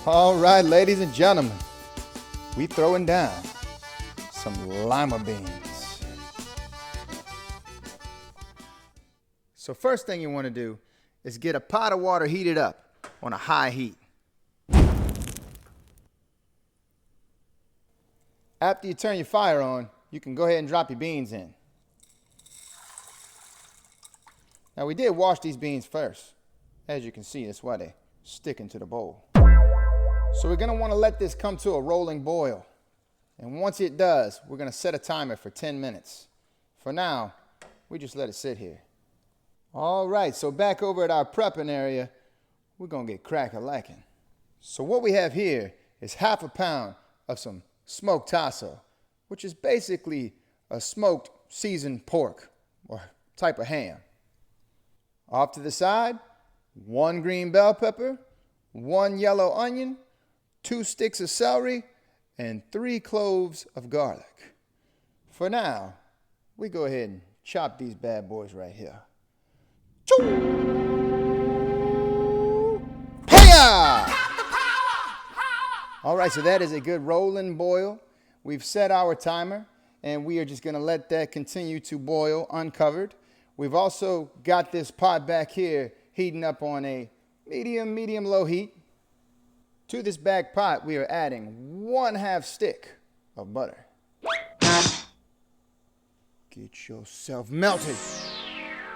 All right, ladies and gentlemen, we throwing down some lima beans. So first thing you want to do is get a pot of water heated up on a high heat. After you turn your fire on, you can go ahead and drop your beans in. Now we did wash these beans first. As you can see, that's why they stick into the bowl. So we're going to want to let this come to a rolling boil. And once it does, we're going to set a timer for 10 minutes. For now, we just let it sit here. All right, so back over at our prepping area, we're going to get crack-a-lacking. So what we have here is half a pound of some smoked tasso, which is basically a smoked seasoned pork or type of ham. Off to the side, 1 green bell pepper, 1 yellow onion, 2 sticks of celery, and 3 cloves of garlic. For now, we go ahead and chop these bad boys right here. Hiya! All right, so that is a good rolling boil. We've set our timer, and we are just going to let that continue to boil uncovered. We've also got this pot back here heating up on a medium-low heat. To this back pot, we are adding 1/2 stick of butter. Get yourself melted.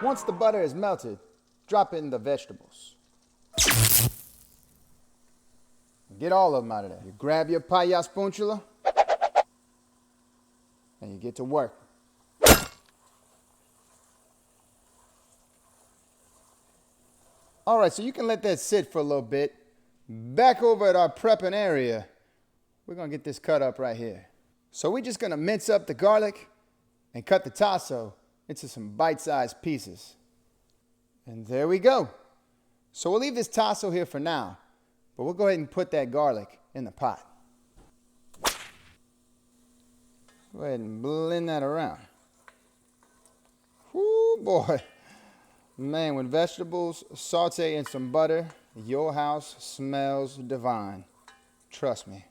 Once the butter is melted, drop in the vegetables. Get all of them out of there. You grab your paella spatula, and you get to work. All right, so you can let that sit for a little bit. Back over at our prepping area, we're going to get this cut up right here. So we're just going to mince up the garlic and cut the tasso into some bite-sized pieces. And there we go. So we'll leave this tasso here for now, but we'll go ahead and put that garlic in the pot. Go ahead and blend that around. Whoo, boy. Man, when vegetables saute in some butter, your house smells divine. Trust me.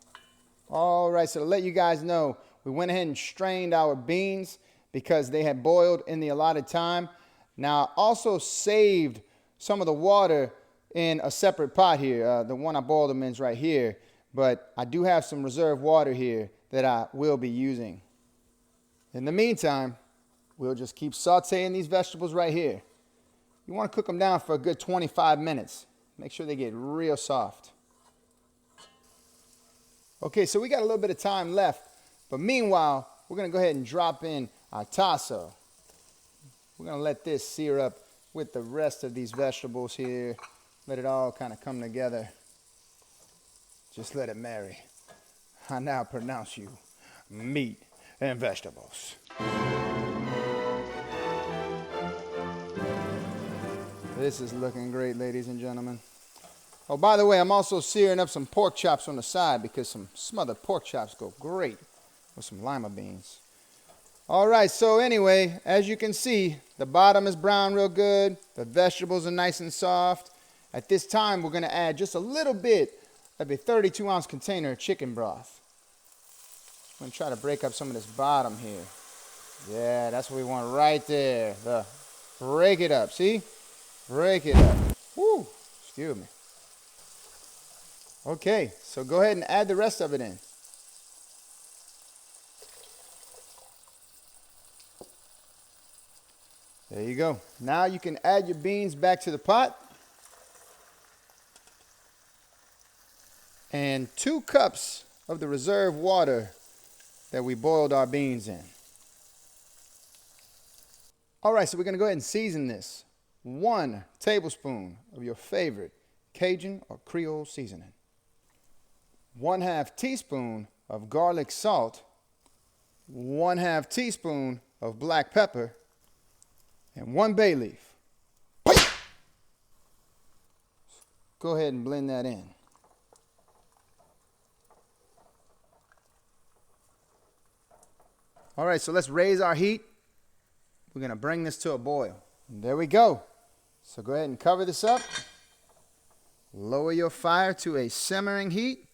All right, so to let you guys know, we went ahead and strained our beans because they had boiled in the allotted time. Now, I also saved some of the water in a separate pot here. The one I boiled them in is right here. But I do have some reserve water here that I will be using. In the meantime, we'll just keep sauteing these vegetables right here. You want to cook them down for a good 25 minutes. Make sure they get real soft. Okay, so we got a little bit of time left. But meanwhile, we're going to go ahead and drop in our tasso. We're going to let this sear up with the rest of these vegetables here. Let it all kind of come together. Just let it marry. I now pronounce you meat and vegetables. This is looking great, ladies and gentlemen. Oh, by the way, I'm also searing up some pork chops on the side because some smothered pork chops go great with some lima beans. All right, so anyway, as you can see, the bottom is brown real good. The vegetables are nice and soft. At this time, we're going to add just a little bit of a 32-ounce container of chicken broth. I'm going to try to break up some of this bottom here. Yeah, that's what we want right there. Break it up, see? Break it up. Woo, excuse me. Okay, so go ahead and add the rest of it in. There you go. Now you can add your beans back to the pot. And 2 cups of the reserve water that we boiled our beans in. All right, so we're going to go ahead and season this. 1 tablespoon of your favorite Cajun or Creole seasoning. 1/2 teaspoon of garlic salt. 1/2 teaspoon of black pepper. And 1 bay leaf. Go ahead and blend that in. All right, so let's raise our heat. We're going to bring this to a boil. And there we go. So go ahead and cover this up. Lower your fire to a simmering heat.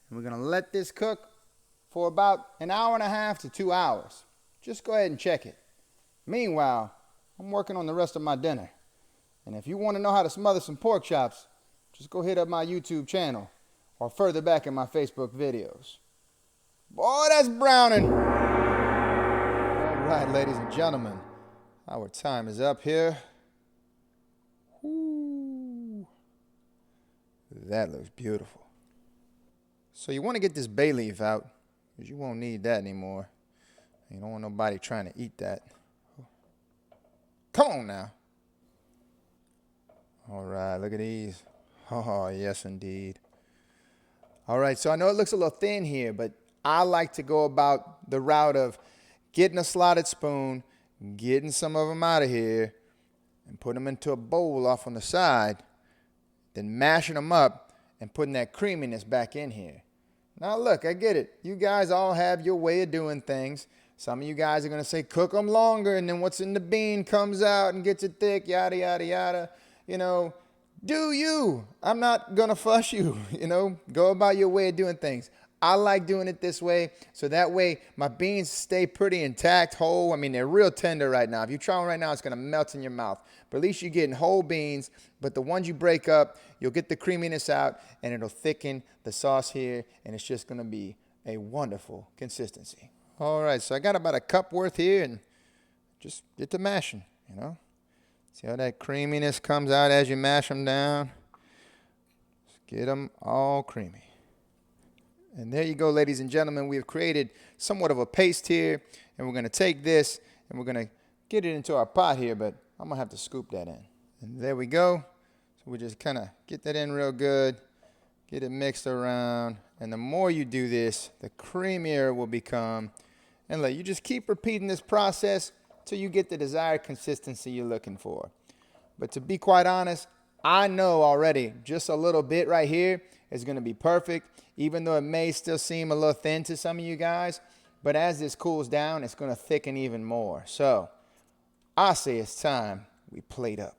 And we're going to let this cook for about an hour and a half to 2 hours. Just go ahead and check it. Meanwhile, I'm working on the rest of my dinner. And if you want to know how to smother some pork chops, just go hit up my YouTube channel or further back in my Facebook videos. Boy, that's browning. All right, ladies and gentlemen, our time is up here. Ooh, that looks beautiful. So you want to get this bay leaf out, because you won't need that anymore. You don't want nobody trying to eat that. Come on now. All right, look at these. Oh, yes, indeed. All right, so I know it looks a little thin here, but I like to go about the route of getting a slotted spoon, getting some of them out of here, and putting them into a bowl off on the side, then mashing them up and putting that creaminess back in here. Now, look, I get it. You guys all have your way of doing things. Some of you guys are going to say, cook them longer, and then what's in the bean comes out and gets it thick, yada, yada, yada. You know, do you. I'm not going to fuss you. You know, go about your way of doing things. I like doing it this way, so that way my beans stay pretty intact, whole. I mean, they're real tender right now. If you try one right now, it's going to melt in your mouth. But at least you're getting whole beans. But the ones you break up, you'll get the creaminess out, and it'll thicken the sauce here, and it's just going to be a wonderful consistency. All right, so I got about a cup worth here, and just get to mashing, you know. See how that creaminess comes out as you mash them down? Just get them all creamy. And there you go, ladies and gentlemen. We've created somewhat of a paste here, and we're going to take this, and we're going to get it into our pot here, but I'm going to have to scoop that in. And there we go. So we just kind of get that in real good, get it mixed around, and the more you do this, the creamier it will become. And look, you just keep repeating this process till you get the desired consistency you're looking for. But to be quite honest, I know already just a little bit right here is going to be perfect, even though it may still seem a little thin to some of you guys. But as this cools down, it's going to thicken even more. So I say it's time we plate up.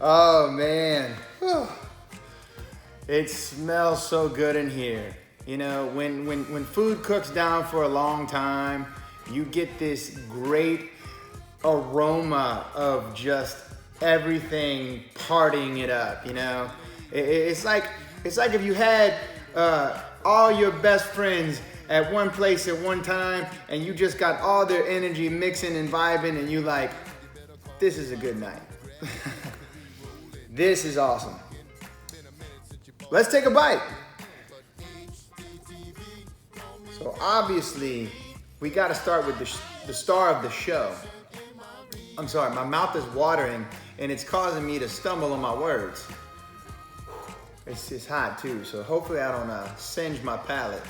Oh, man. Whew. It smells so good in here. You know, when food cooks down for a long time, you get this great aroma of just everything partying it up, you know? It's like if you had all your best friends at one place at one time, and you just got all their energy mixing and vibing, and you like, this is a good night. This is awesome. Let's take a bite. So obviously, we got to start with the star of the show. I'm sorry, my mouth is watering, and it's causing me to stumble on my words. It's hot too, so hopefully I don't singe my palate.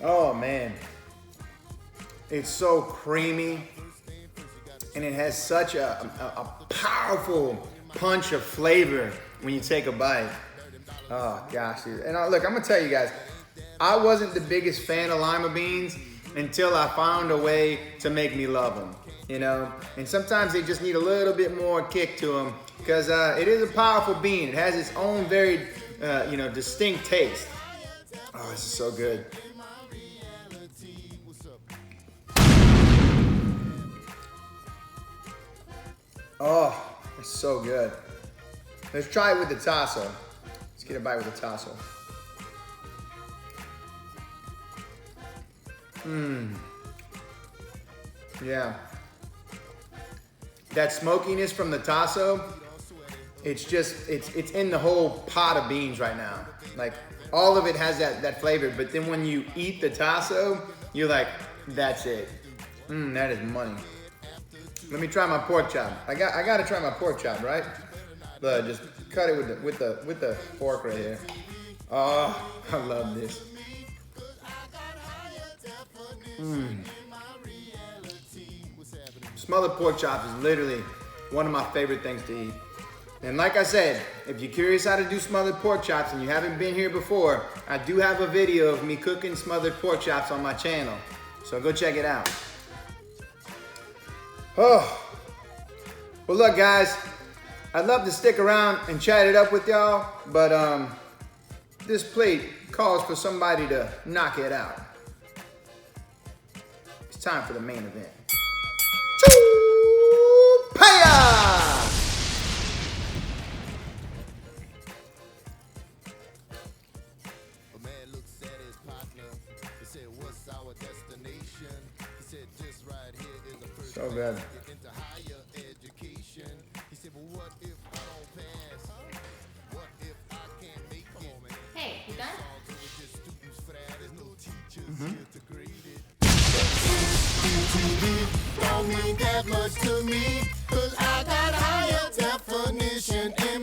Oh man, it's so creamy, and it has such a powerful punch of flavor when you take a bite. Oh gosh, dude. And look, I'm gonna tell you guys, I wasn't the biggest fan of lima beans until I found a way to make me love them, you know? And sometimes they just need a little bit more kick to them, because it is a powerful bean. It has its own very, distinct taste. Oh, this is so good. Oh, it's so good. Let's try it with the tasso. Let's get a bite with the tasso. Yeah. That smokiness from the tasso, it's in the whole pot of beans right now. Like, all of it has that flavor, but then when you eat the tasso, you're like, that's it. That is money. Let me try my pork chop. I got to try my pork chop, right? Look, just cut it with the fork right here. Oh, I love this. Smothered pork chops is literally one of my favorite things to eat. And like I said, if you're curious how to do smothered pork chops and you haven't been here before, I do have a video of me cooking smothered pork chops on my channel. So go check it out. Oh, well look guys, I'd love to stick around and chat it up with y'all, but this plate calls for somebody to knock it out. It's time for the main event. Choo-paya! So good. Hey, you done? Don't mean that much to me, 'cause I got higher definition in